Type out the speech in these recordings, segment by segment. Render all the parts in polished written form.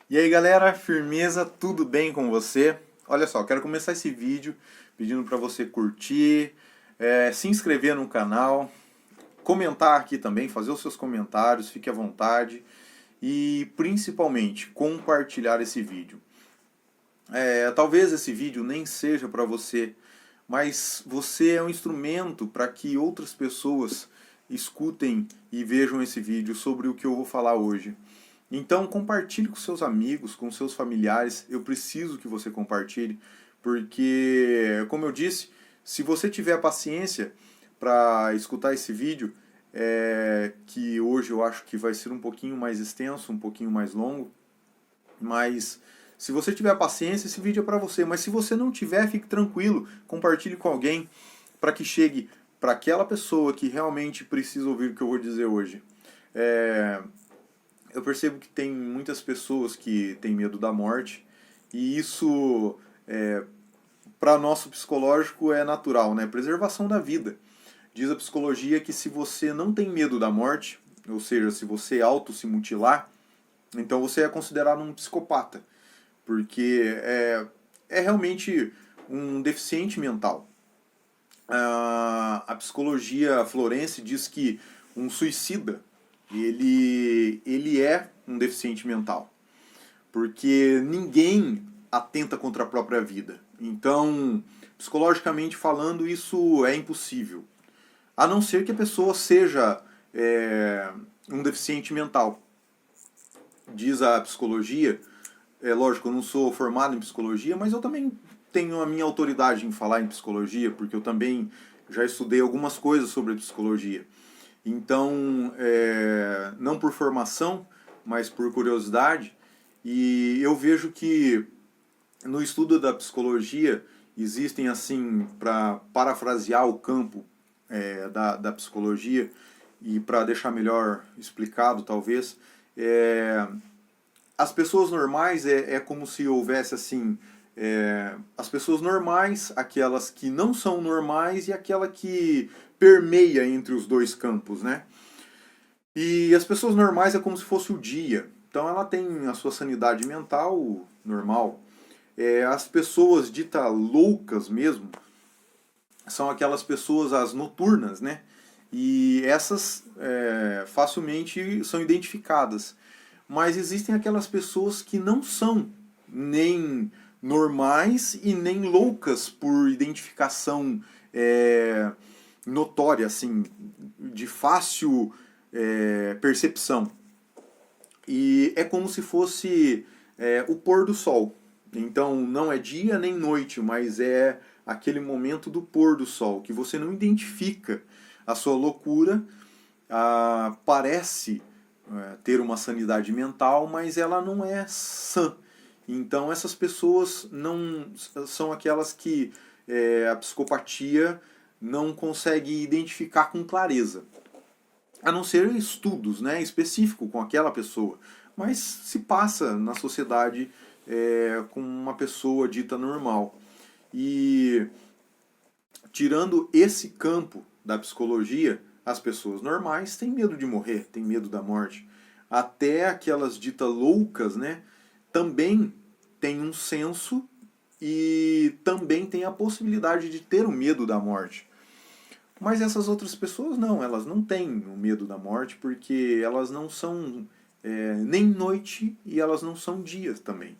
E aí galera, firmeza, tudo bem com você? Olha só, quero começar esse vídeo pedindo para você curtir, se inscrever no canal, comentar aqui também, fazer os seus comentários, fique à vontade e principalmente compartilhar esse vídeo. Talvez esse vídeo nem seja para você, mas você é um instrumento para que outras pessoas escutem e vejam esse vídeo sobre o que eu vou falar hoje. Então compartilhe com seus amigos, com seus familiares. Eu preciso que você compartilhe, porque, como eu disse, se você tiver paciência para escutar esse vídeo, que hoje eu acho que vai ser um pouquinho mais extenso, um pouquinho mais longo, mas se você tiver paciência, esse vídeo é para você. Mas se você não tiver, fique tranquilo, compartilhe com alguém para que chegue para aquela pessoa que realmente precisa ouvir o que eu vou dizer hoje. Eu percebo que tem muitas pessoas que têm medo da morte e isso, para nosso psicológico, é natural, né? Preservação da vida. Diz a psicologia que se você não tem medo da morte, ou seja, se você auto se mutilar, então você é considerado um psicopata, porque é realmente um deficiente mental. A psicologia florense diz que um suicida ele é um deficiente mental, porque ninguém atenta contra a própria vida. Então, psicologicamente falando, isso é impossível, a não ser que a pessoa seja um deficiente mental. Diz a psicologia, lógico, eu não sou formado em psicologia, mas eu também tenho a minha autoridade em falar em psicologia, porque eu também já estudei algumas coisas sobre psicologia. Então, não por formação, mas por curiosidade, e eu vejo que no estudo da psicologia existem, assim, para parafrasear o campo da psicologia e para deixar melhor explicado, talvez, as pessoas normais é como se houvesse assim as pessoas normais, aquelas que não são normais e aquela que permeia entre os dois campos, né? E as pessoas normais é como se fosse o dia. Então ela tem a sua sanidade mental normal. As pessoas ditas loucas mesmo são aquelas pessoas as noturnas, né? E essas facilmente são identificadas. Mas existem aquelas pessoas que não são nem normais e nem loucas por identificação notória, assim, de fácil percepção. E é como se fosse o pôr do sol. Então não é dia nem noite, mas é aquele momento do pôr do sol, que você não identifica a sua loucura, parece ter uma sanidade mental, mas ela não é sã. Então essas pessoas não são aquelas que a psicopatia não consegue identificar com clareza. A não ser estudos, né, específicos com aquela pessoa. Mas se passa na sociedade com uma pessoa dita normal. E tirando esse campo da psicologia, as pessoas normais têm medo de morrer, têm medo da morte. Até aquelas ditas loucas, né, também têm um senso e também têm a possibilidade de ter o medo da morte. Mas essas outras pessoas não, elas não têm o medo da morte porque elas não são nem noite e elas não são dias também.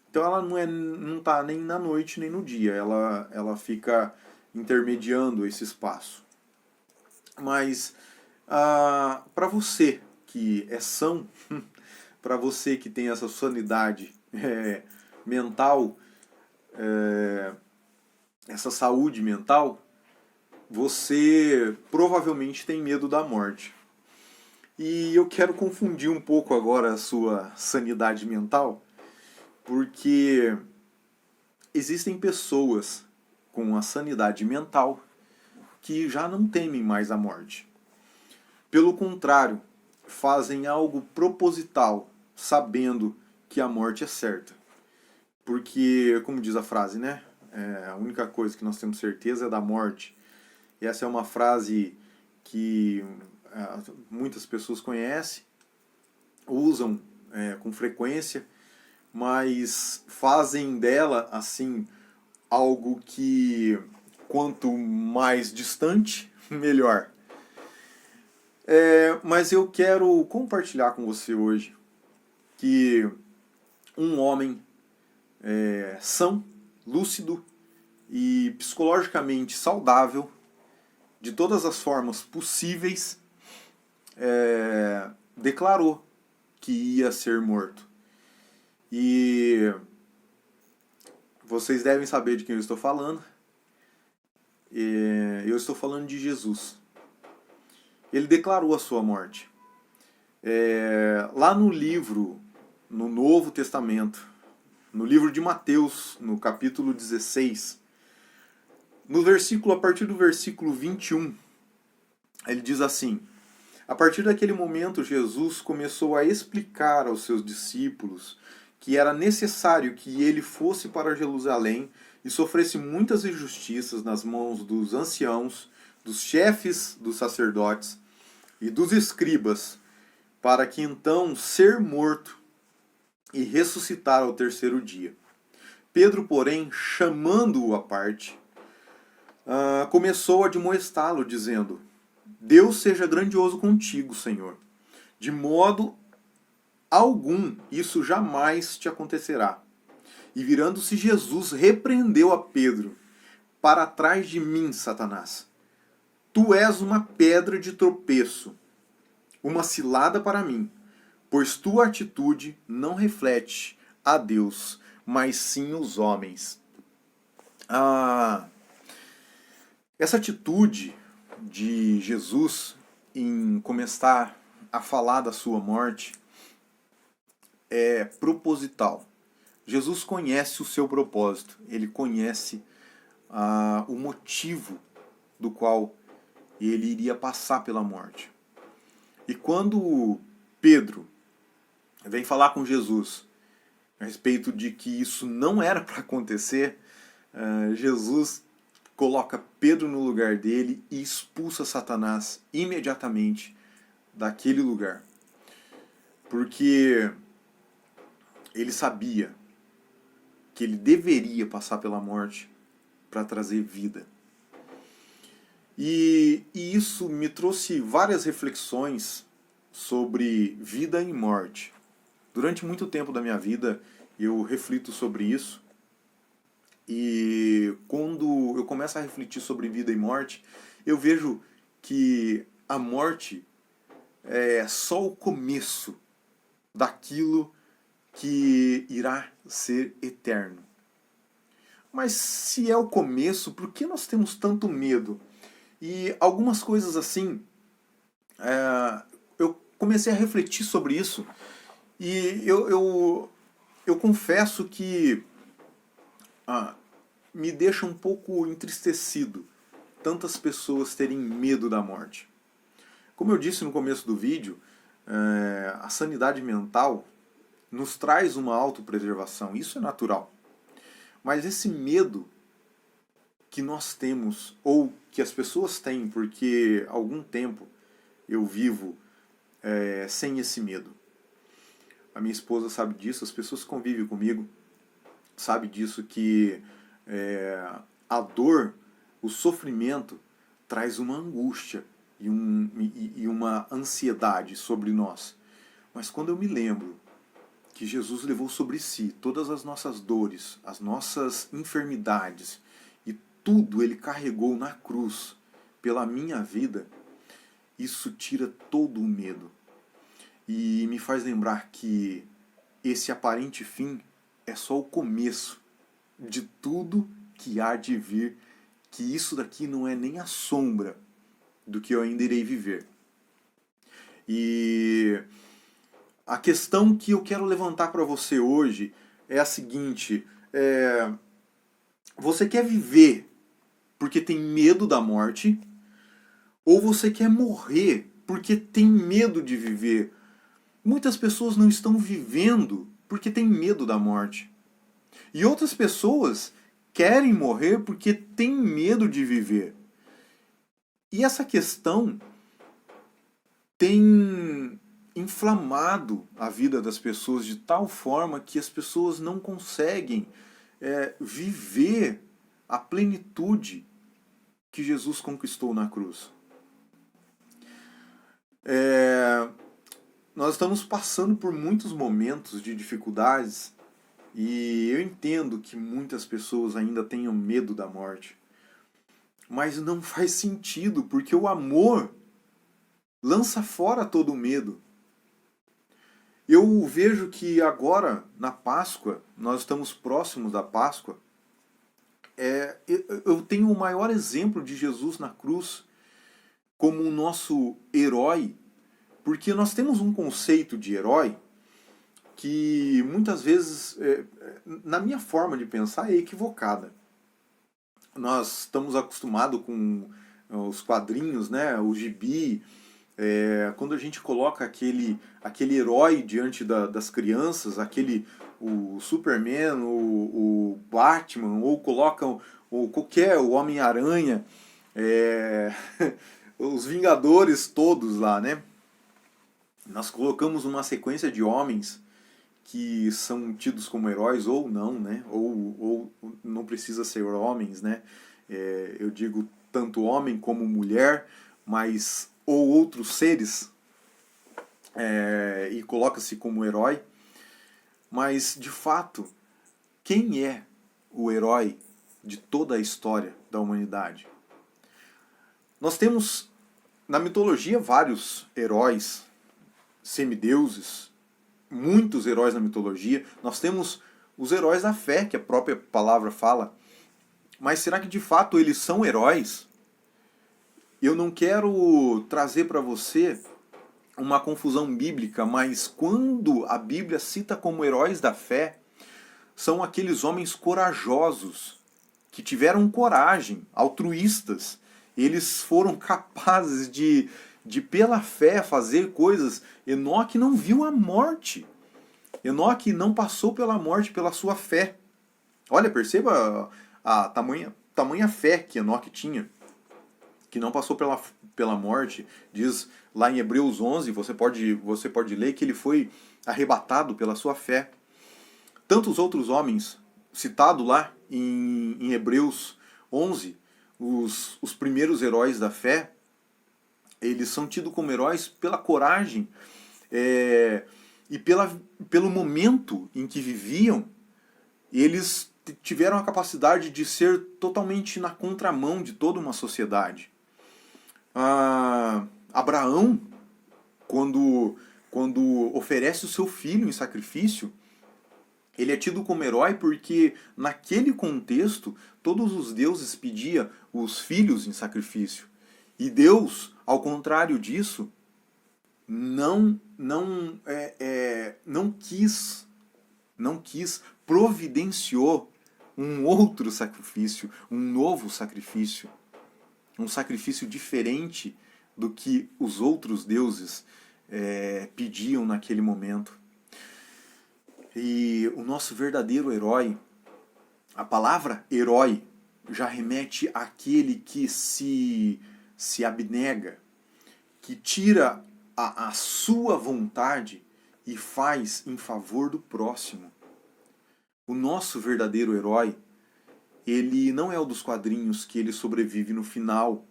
Então ela não está nem na noite nem no dia, ela fica intermediando esse espaço. Mas para você que é são, para você que tem essa sanidade mental, essa saúde mental, você provavelmente tem medo da morte. E eu quero confundir um pouco agora a sua sanidade mental, porque existem pessoas com a sanidade mental que já não temem mais a morte. Pelo contrário, fazem algo proposital, sabendo que a morte é certa. Porque, como diz a frase, né? A única coisa que nós temos certeza é da morte. E essa é uma frase que muitas pessoas conhecem, usam com frequência, mas fazem dela assim algo que quanto mais distante, melhor. Mas eu quero compartilhar com você hoje que um homem são, lúcido e psicologicamente saudável, de todas as formas possíveis, declarou que ia ser morto. E vocês devem saber de quem eu estou falando. Eu estou falando de Jesus. Ele declarou a sua morte. Lá no livro, no Novo Testamento, no livro de Mateus, no capítulo 16, a partir do versículo 21, ele diz assim: a partir daquele momento, Jesus começou a explicar aos seus discípulos que era necessário que ele fosse para Jerusalém e sofresse muitas injustiças nas mãos dos anciãos, dos chefes dos sacerdotes e dos escribas, para que então ser morto e ressuscitar ao terceiro dia. Pedro, porém, chamando-o à parte, começou a admoestá-lo, dizendo: Deus seja grandioso contigo, Senhor. De modo algum isso jamais te acontecerá. E virando-se Jesus, repreendeu a Pedro: para trás de mim, Satanás. Tu és uma pedra de tropeço, uma cilada para mim, pois tua atitude não reflete a Deus, mas sim os homens. Essa atitude de Jesus em começar a falar da sua morte é proposital. Jesus conhece o seu propósito, ele conhece o motivo do qual ele iria passar pela morte. E quando Pedro vem falar com Jesus a respeito de que isso não era para acontecer, Jesus coloca Pedro no lugar dele e expulsa Satanás imediatamente daquele lugar. Porque ele sabia que ele deveria passar pela morte para trazer vida. E isso me trouxe várias reflexões sobre vida e morte. Durante muito tempo da minha vida eu reflito sobre isso. E quando eu começo a refletir sobre vida e morte, eu vejo que a morte é só o começo daquilo que irá ser eterno. Mas se é o começo, por que nós temos tanto medo? E algumas coisas assim, eu comecei a refletir sobre isso e eu confesso que me deixa um pouco entristecido tantas pessoas terem medo da morte. Como eu disse no começo do vídeo, a sanidade mental nos traz uma autopreservação, isso é natural. Mas esse medo que nós temos, ou que as pessoas têm, porque há algum tempo eu vivo sem esse medo. A minha esposa sabe disso, as pessoas que convivem comigo sabem disso, que a dor, o sofrimento, traz uma angústia e uma ansiedade sobre nós. Mas quando eu me lembro que Jesus levou sobre si todas as nossas dores, as nossas enfermidades, e tudo ele carregou na cruz pela minha vida, isso tira todo o medo. E me faz lembrar que esse aparente fim é só o começo de tudo que há de vir, que isso daqui não é nem a sombra do que eu ainda irei viver. E a questão que eu quero levantar para você hoje é a seguinte: você quer viver porque tem medo da morte, ou você quer morrer porque tem medo de viver? Muitas pessoas não estão vivendo porque têm medo da morte. E outras pessoas querem morrer porque têm medo de viver. E essa questão tem inflamado a vida das pessoas de tal forma que as pessoas não conseguem viver a plenitude que Jesus conquistou na cruz. Nós estamos passando por muitos momentos de dificuldades e eu entendo que muitas pessoas ainda tenham medo da morte. Mas não faz sentido, porque o amor lança fora todo o medo. Eu vejo que agora, na Páscoa, nós estamos próximos da Páscoa, eu tenho o maior exemplo de Jesus na cruz como o nosso herói, porque nós temos um conceito de herói que muitas vezes, na minha forma de pensar, é equivocada. Nós estamos acostumados com os quadrinhos, né, o gibi, quando a gente coloca aquele herói diante das crianças, o Superman, o Batman, ou colocam o Homem-Aranha, os Vingadores todos lá, né? Nós colocamos uma sequência de homens que são tidos como heróis ou não, né? Ou não precisa ser homens, né? Eu digo tanto homem como mulher, mas ou outros seres, e coloca-se como herói. Mas, de fato, quem é o herói de toda a história da humanidade? Nós temos na mitologia vários heróis, semideuses, muitos heróis na mitologia. Nós temos os heróis da fé, que a própria palavra fala. Mas será que de fato eles são heróis? Eu não quero trazer para você uma confusão bíblica, mas quando a Bíblia cita como heróis da fé, são aqueles homens corajosos, que tiveram coragem, altruístas. Eles foram capazes de pela fé, fazer coisas. Enoque não viu a morte. Enoque não passou pela morte pela sua fé. Olha, perceba a tamanha fé que Enoque tinha, que não passou pela morte. Diz lá em Hebreus 11, você pode ler que ele foi arrebatado pela sua fé. Tantos outros homens, citados lá em Hebreus 11, os primeiros heróis da fé, eles são tidos como heróis pela coragem e pelo momento em que viviam. Eles tiveram a capacidade de ser totalmente na contramão de toda uma sociedade. Abraão, quando oferece o seu filho em sacrifício, ele é tido como herói porque naquele contexto todos os deuses pediam os filhos em sacrifício. E Deus, ao contrário disso, não quis, providenciou um outro sacrifício, um novo sacrifício. Um sacrifício diferente do que os outros deuses pediam naquele momento. E o nosso verdadeiro herói, a palavra herói, já remete àquele que se abnega, que tira a sua vontade e faz em favor do próximo. O nosso verdadeiro herói, ele não é o dos quadrinhos que ele sobrevive no final.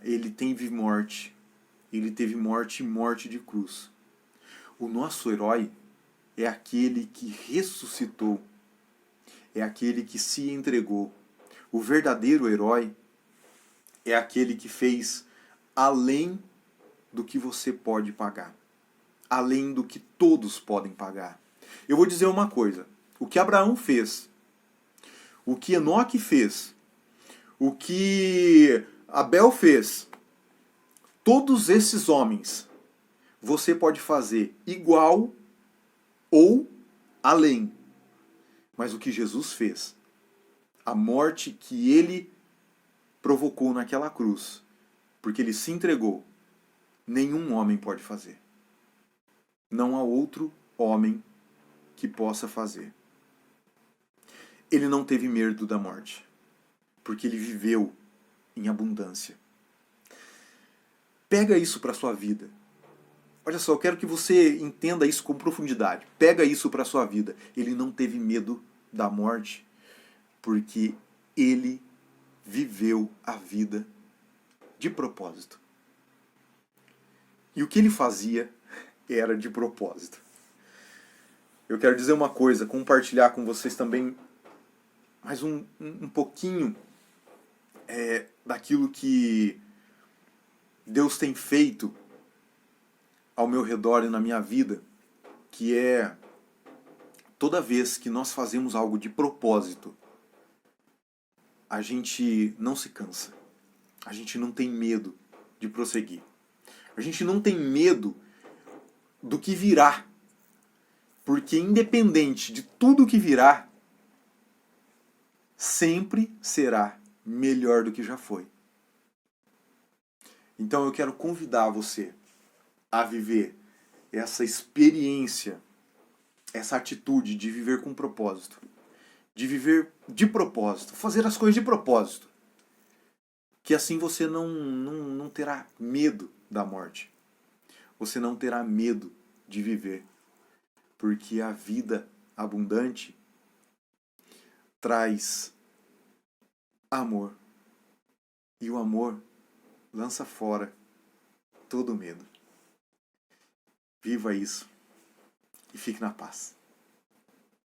Ele teve morte. Ele teve morte e morte de cruz. O nosso herói é aquele que ressuscitou. É aquele que se entregou. O verdadeiro herói é aquele que fez além do que você pode pagar. Além do que todos podem pagar. Eu vou dizer uma coisa. O que Abraão fez, o que Enoque fez, o que Abel fez, todos esses homens, você pode fazer igual ou além. Mas o que Jesus fez, a morte que ele provocou naquela cruz, porque ele se entregou, nenhum homem pode fazer. Não há outro homem que possa fazer. Ele não teve medo da morte, porque ele viveu em abundância. Pega isso para a sua vida. Olha só, eu quero que você entenda isso com profundidade. Pega isso para sua vida. Ele não teve medo da morte porque ele viveu a vida de propósito. E o que ele fazia era de propósito. Eu quero dizer uma coisa, compartilhar com vocês também mais um pouquinho daquilo que Deus tem feito ao meu redor e na minha vida, que é toda vez que nós fazemos algo de propósito, a gente não se cansa. A gente não tem medo de prosseguir. A gente não tem medo do que virá. Porque independente de tudo que virá, sempre será melhor do que já foi. Então eu quero convidar você a viver essa experiência, essa atitude de viver com propósito. De viver de propósito, fazer as coisas de propósito. Que assim você não terá medo da morte. Você não terá medo de viver. Porque a vida abundante traz amor. E o amor lança fora todo medo. Viva isso e fique na paz.